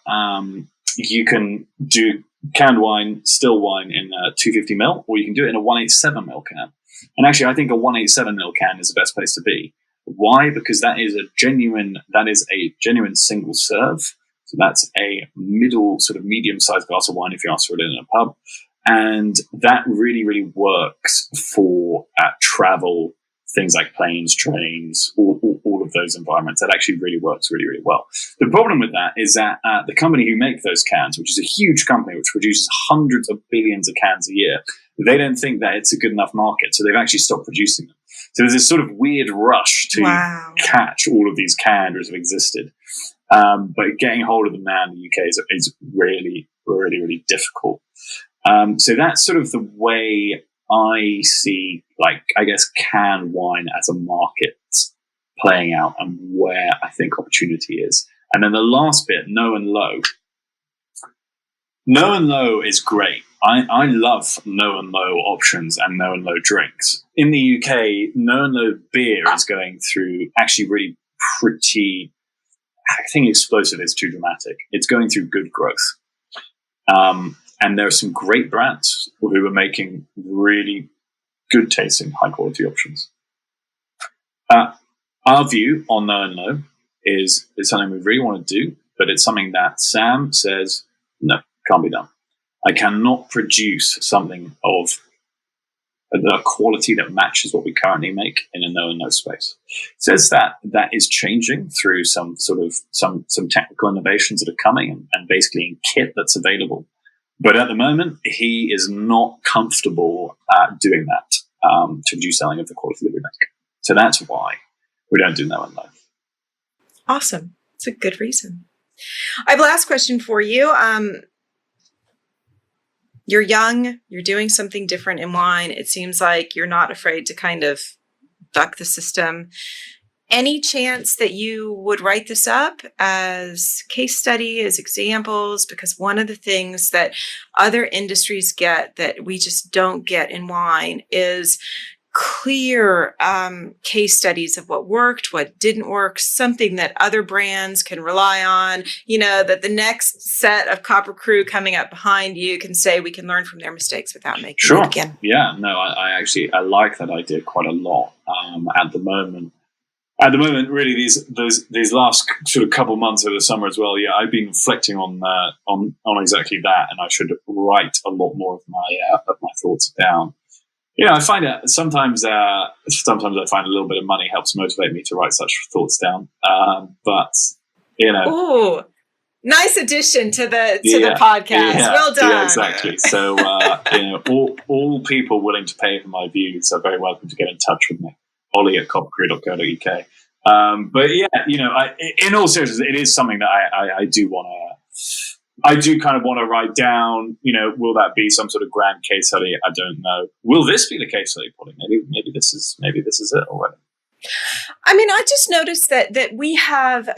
you can do canned wine, still wine in 250 ml, or you can do it in a 187 ml can. And actually, I think a 187 ml can is the best place to be. Why? Because that is a genuine single serve. So that's a middle, sort of medium-sized glass of wine if you ask for it in a pub. And that really, really works for travel, things like planes, trains, all of those environments. That actually really works really, really well. The problem with that is that the company who make those cans, which is a huge company which produces hundreds of billions of cans a year, they don't think that it's a good enough market. So they've actually stopped producing them. So there's this sort of weird rush to catch all of these cans that have existed. But getting hold of them now in the UK is really, really, really difficult. So that's sort of the way I see, canned wine as a market playing out and where I think opportunity is. And then the last bit, no and low. No and low is great. I love no and low options and no and low drinks. In the UK, no and low beer is going through actually really pretty, I think explosive is too dramatic. It's going through good growth. And there are some great brands who are making really good tasting, high quality options. Our view on no and low is something we really want to do, but it's something that Sam says, no, can't be done. I cannot produce something of the quality that matches what we currently make in a no and no space. Says that is changing through some technical innovations that are coming and basically in kit that's available. But at the moment, he is not comfortable doing that to produce something of the quality that we make. So that's why we don't do no and low. Awesome. It's a good reason. I have a last question for you. You're young, you're doing something different in wine. It seems like you're not afraid to kind of buck the system. Any chance that you would write this up as case study, as examples? Because one of the things that other industries get that we just don't get in wine is clear case studies of what worked, what didn't work, something that other brands can rely on, that the next set of Copper Crew coming up behind you can say we can learn from their mistakes without making it again. Yeah, no, I like that idea quite a lot. At the moment, really, these last sort of couple months of the summer as well. Yeah, I've been reflecting on exactly that, and I should write a lot more of my thoughts down. I find it sometimes I find a little bit of money helps motivate me to write such thoughts down. Ooh, nice addition to the podcast. Yeah, well done. Yeah, exactly. So, all people willing to pay for my views are very welcome to get in touch with me. Oli at coppercrew.co.uk. But yeah, in all seriousness, it is something that I do want to. I do kind of want to write down, will that be some sort of grand case study? I don't know. Will this be the case study, Polly? Maybe this is it already. I mean, I just noticed that we have,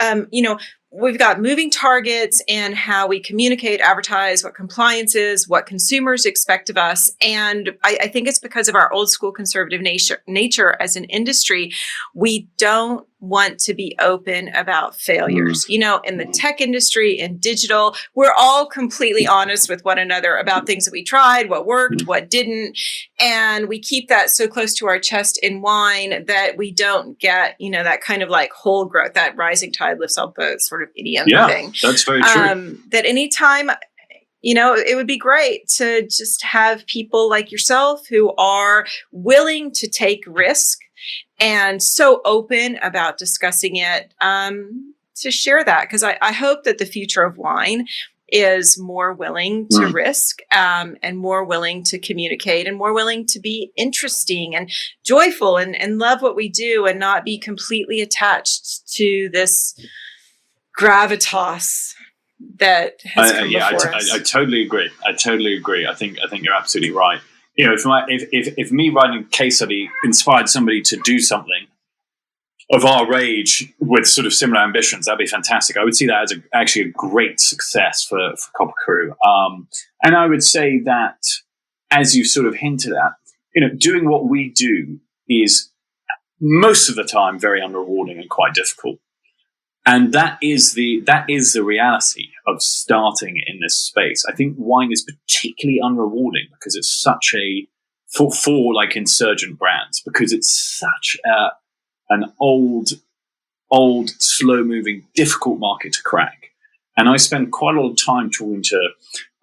we've got moving targets and how we communicate, advertise, what compliance is, what consumers expect of us. And I think it's because of our old school conservative nature as an industry. We don't want to be open about failures. In the tech industry, in digital, we're all completely honest with one another about things that we tried, what worked, what didn't. And we keep that so close to our chest in wine that we don't get, that kind of like whole growth, that rising tide lifts all boats sort of idiom thing. That's very true. That anytime, it would be great to just have people like yourself who are willing to take risk and so open about discussing it, to share that. Because I hope that the future of wine is more willing to risk, and more willing to communicate, and more willing to be interesting and joyful and love what we do, and not be completely attached to this gravitas that has come before us. I totally agree. I think you're absolutely right. If me writing a case study inspired somebody to do something of our age with sort of similar ambitions, that'd be fantastic. I would see that as actually a great success for Copper Crew. And I would say that, as you sort of hinted at, doing what we do is most of the time very unrewarding and quite difficult. And that is the reality of starting in this space. I think wine is particularly unrewarding because it's such for like insurgent brands, because it's such an old, slow-moving, difficult market to crack. And I spend quite a lot of time talking to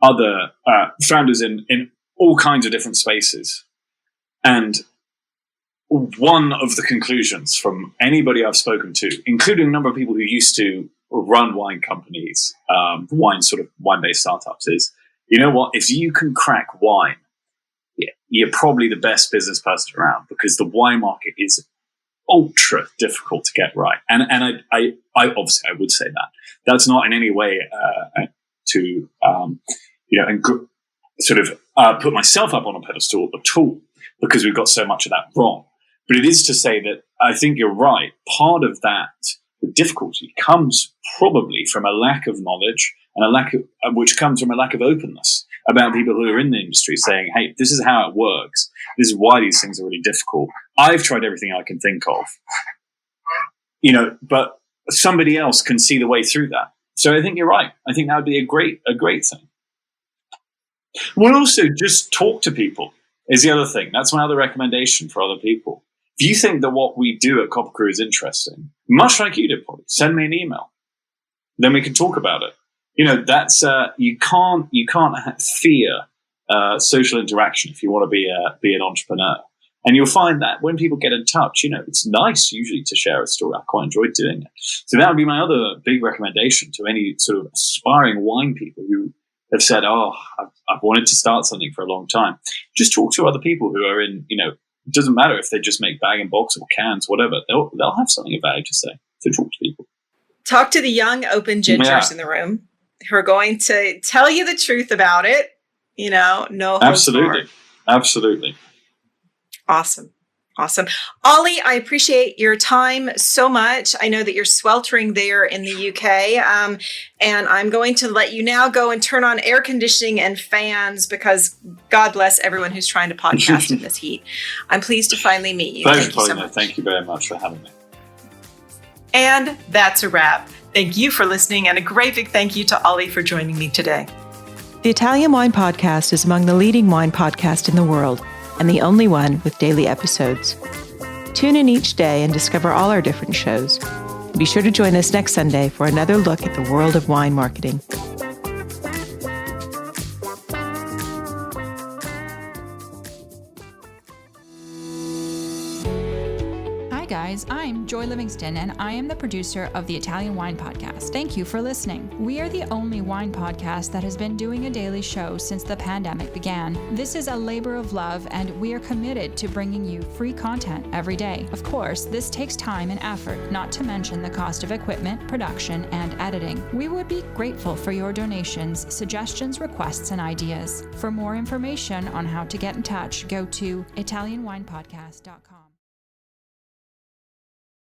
other founders in all kinds of different spaces. And one of the conclusions from anybody I've spoken to, including a number of people who used to run wine companies, wine-based startups, is, you know what? If you can crack wine, you're probably the best business person around, because the wine market is ultra difficult to get right. And I obviously I would say that. That's not in any way to put myself up on a pedestal at all, because we've got so much of that wrong. But it is to say that I think you're right. Part of that, the difficulty, comes probably from a lack of knowledge, and which comes from a lack of openness about people who are in the industry saying, hey, this is how it works. This is why these things are really difficult. I've tried everything I can think of, but somebody else can see the way through that. So I think you're right. I think that would be a great thing. We'll also just talk to people is the other thing. That's my other recommendation for other people. If you think that what we do at Copper Crew is interesting, much like you did, Polly, send me an email. Then we can talk about it. That's you can't fear social interaction if you want to be an entrepreneur. And you'll find that when people get in touch, it's nice usually to share a story. I quite enjoyed doing it. So that would be my other big recommendation to any sort of aspiring wine people who have said, I've wanted to start something for a long time. Just talk to other people who are in, it doesn't matter if they just make bag-in-box or cans, whatever. They'll have something of value to say. So talk to people. Talk to the young, open gingers in the room who are going to tell you the truth about it. No holds barred. Absolutely. Awesome. Awesome. Oli, I appreciate your time so much. I know that you're sweltering there in the UK, and I'm going to let you now go and turn on air conditioning and fans because God bless everyone who's trying to podcast in this heat. I'm pleased to finally meet you. Thank you so much. Thank you very much for having me. And that's a wrap. Thank you for listening, and a great big thank you to Oli for joining me today. The Italian Wine Podcast is among the leading wine podcasts in the world, and the only one with daily episodes. Tune in each day and discover all our different shows. Be sure to join us next Sunday for another look at the world of wine marketing. Hi guys, I'm Joy Livingston and I am the producer of the Italian Wine Podcast. Thank you for listening. We are the only wine podcast that has been doing a daily show since the pandemic began. This is a labor of love and we are committed to bringing you free content every day. Of course, this takes time and effort, not to mention the cost of equipment, production, and editing. We would be grateful for your donations, suggestions, requests, and ideas. For more information on how to get in touch, go to ItalianWinePodcast.com.